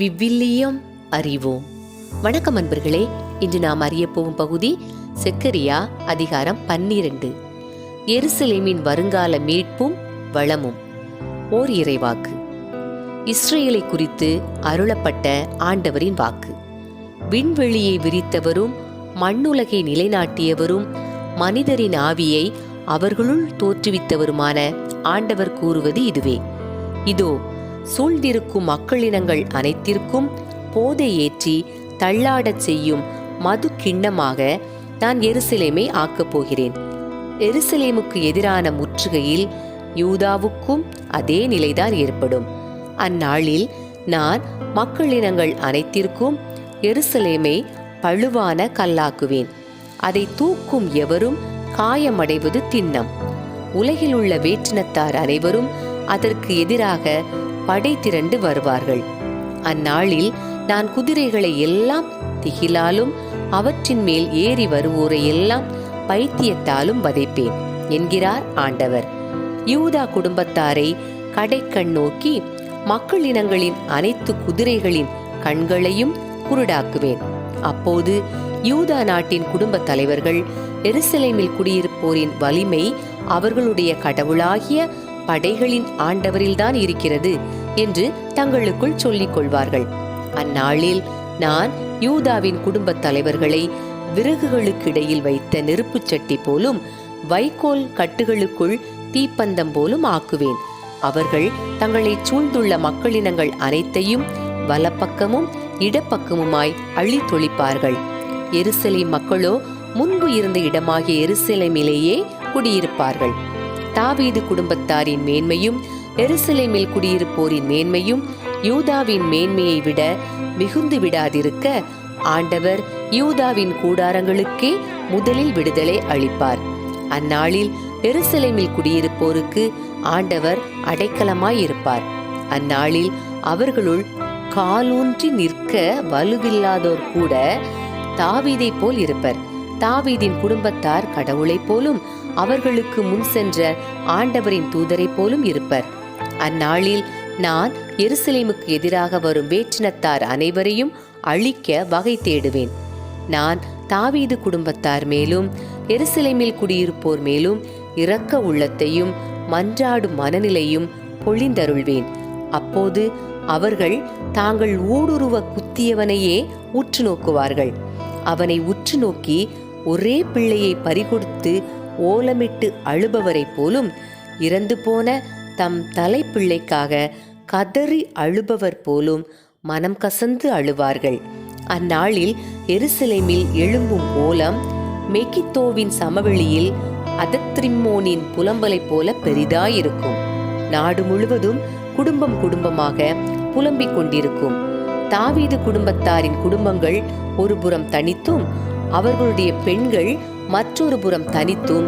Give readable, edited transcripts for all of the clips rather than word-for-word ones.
விவிலியம் அறிவோம். வணக்கம் அன்பர்களே. இன்று நாம் அறிய போகும் பகுதி செக்கரியா அதிகாரம் 12. எருசலேமின் வருங்கால மீட்பும் வளமும். ஓர் இறைவாக்கு. இஸ்ரேலை குறித்து அருளப்பட்ட ஆண்டவரின் வாக்கு. விண்வெளியை விரித்தவரும் மண்ணுலகை நிலைநாட்டியவரும் மனிதரின் ஆவியை அவர்களுள் தோற்றுவித்தவருமான ஆண்டவர் கூறுவது இதுவே: இதோ, சூழ்ந்திருக்கும் மக்களினங்கள் அனைத்திற்கும் போதை ஏற்றி தள்ளாடச் செய்யும் மது கிண்ணமாக நான் எருசலேமை ஆக்கப் போகிறேன். எருசலேமுக்கு எதிரான முற்றுகையில் யூதாவுக்கும் அதே நிலைதான் ஏற்படும். அந்நாளில் நான் மக்களினங்கள் அனைத்திற்கும் எருசலேமை பழுவான கல்லாக்குவேன். அதை தூக்கும் எவரும் காயமடைவது திண்ணம். உலகில் உள்ள வேற்றினத்தார் அனைவரும் அதற்கு எதிராக படை திரண்டு வருவார்கள். அந்நாளில் நான் குதிரைகளை எல்லாம் திகிலாலும் அவற்றின் மேல் ஏறி வருவோரை எல்லாம் பைத்தியத்தாலும் வதைப்பேன் என்கிறார் ஆண்டவர். யூதா குடும்பத்தாரை கடைக்கண் நோக்கி மக்களினங்களின் அனைத்து குதிரைகளின் கண்களையும் குருடாக்குவேன். அப்போது யூதா நாட்டின் குடும்ப தலைவர்கள் எருசலேமில் குடியிருப்போரின் வலிமை அவர்களுடைய கடவுளாகிய படைகளின் ஆண்டவரில்தான் இருக்கிறது என்று தங்களுக்குள் சொல்லிக் கொள்வார்கள். அந்நாளில் நான் யூதாவின் குடும்ப தலைவர்களை விறகுகளுக்கு இடையில் வைத்த நெருப்புச் சட்டி போலும் வைக்கோல் கட்டுகளுக்குள் தீப்பந்தம் போலும் ஆக்குவேன். அவர்கள் தங்களை சூழ்ந்துள்ள மக்களினங்கள் அனைத்தையும் வலப்பக்கமும் இடப்பக்கமுமாய் அழித்தொழிப்பார்கள். எருசலேம் மக்களோ முன்பு இருந்த இடமாகிய எருசலேமிலேயே குடியிருப்பார்கள். தாவீது குடும்பத்தாரின் மேன்மையும் எருசலேமில் குடியிருப்போரின் மேன்மையும் யூதாவின் மேன்மையை விட மிகுந்து விடாதிருக்க ஆண்டவர் யூதாவின் கூடாரங்களுக்கே முதலில் விடுதலை அளிப்பார். அந்நாளில் எருசலேமில் குடியிருப்போருக்கு ஆண்டவர் அடைக்கலமாயிருப்பார். அந்நாளில் அவர்களுள் காலூன்றி நிற்க வலுவில்லாதோர் கூட தாவீதை போல் இருப்பர். தாவீதின் குடும்பத்தார் கடவுளைப் போலும் அவர்களுக்கு முன் சென்ற ஆண்டவரின் தூதரை போலும் இருப்பர். அந்நாளில் நான் எருசலேமுக்கு எதிராக வரும் வேற்றினத்தார் அனைவரையும் அழிக்க வகை தேடுவேன். நான் தாவீது குடும்பத்தார் மேலும் எருசலேமில் குடியிருப்போர் மேலும் இரக்க உள்ளத்தையும் மன்றாடும் மனநிலையும் பொழிந்தருள்வேன். அப்போது அவர்கள் தாங்கள் ஊடுருவ குத்தியவனையே உற்று நோக்குவார்கள். அவனை உற்று நோக்கி ஒரே பிள்ளையை பறிகொடுத்து ஓலமிட்டு அழுபவரை போலும் இறந்து போன தம் தலை பிள்ளைக்காக கதறி அழுபவர் போலும் மனம் கசந்து அழுவார்கள். அந்நாளில் எருசலேமில் எழும்பும் ஓலம் மெகித்தோவின் சமவெளியில் அதத்ரிம்மோனின் புலம்பலை போல பெரிதாயிருக்கும். நாடு முழுவதும் குடும்பம் குடும்பமாக புலம்பிக் கொண்டிருக்கும். தாவீது குடும்பத்தாரின் குடும்பங்கள் ஒரு புறம் தனித்தும் அவர்களுடைய பெண்கள் மற்றொரு புறம் தனித்தும்,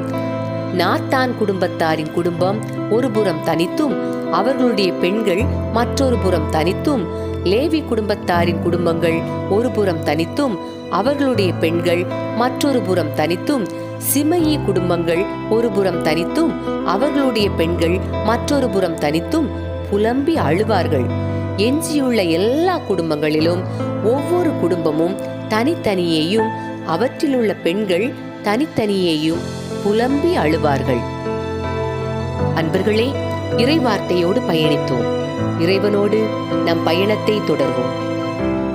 நாத்தான் குடும்பத்தாரின் குடும்பம் ஒரு புறம் தனித்தும் அவர்களுடைய பெண்கள் மற்றொரு புறம் தனித்தும், லேவி குடும்பத்தாரின் குடும்பங்கள் ஒரு புறம் தனித்தும் அவர்களுடைய பெண்கள் மற்றொரு புறம் தனித்தும், சிமையி குடும்பங்கள் ஒரு புறம் தனித்தும் அவர்களுடைய பெண்கள் மற்றொரு புறம் தனித்தும் புலம்பி அழுவார்கள். எஞ்சியுள்ள எல்லா குடும்பங்களிலும் ஒவ்வொரு குடும்பமும் தனித்தனியேயும் அவற்றிலுள்ள பெண்கள் தனித்தனியேயும் புலம்பி அழுவார்கள். அன்பர்களே, இறைவார்த்தையோடு பயணித்தோம். இறைவனோடு நம் பயணத்தை தொடர்வோம்.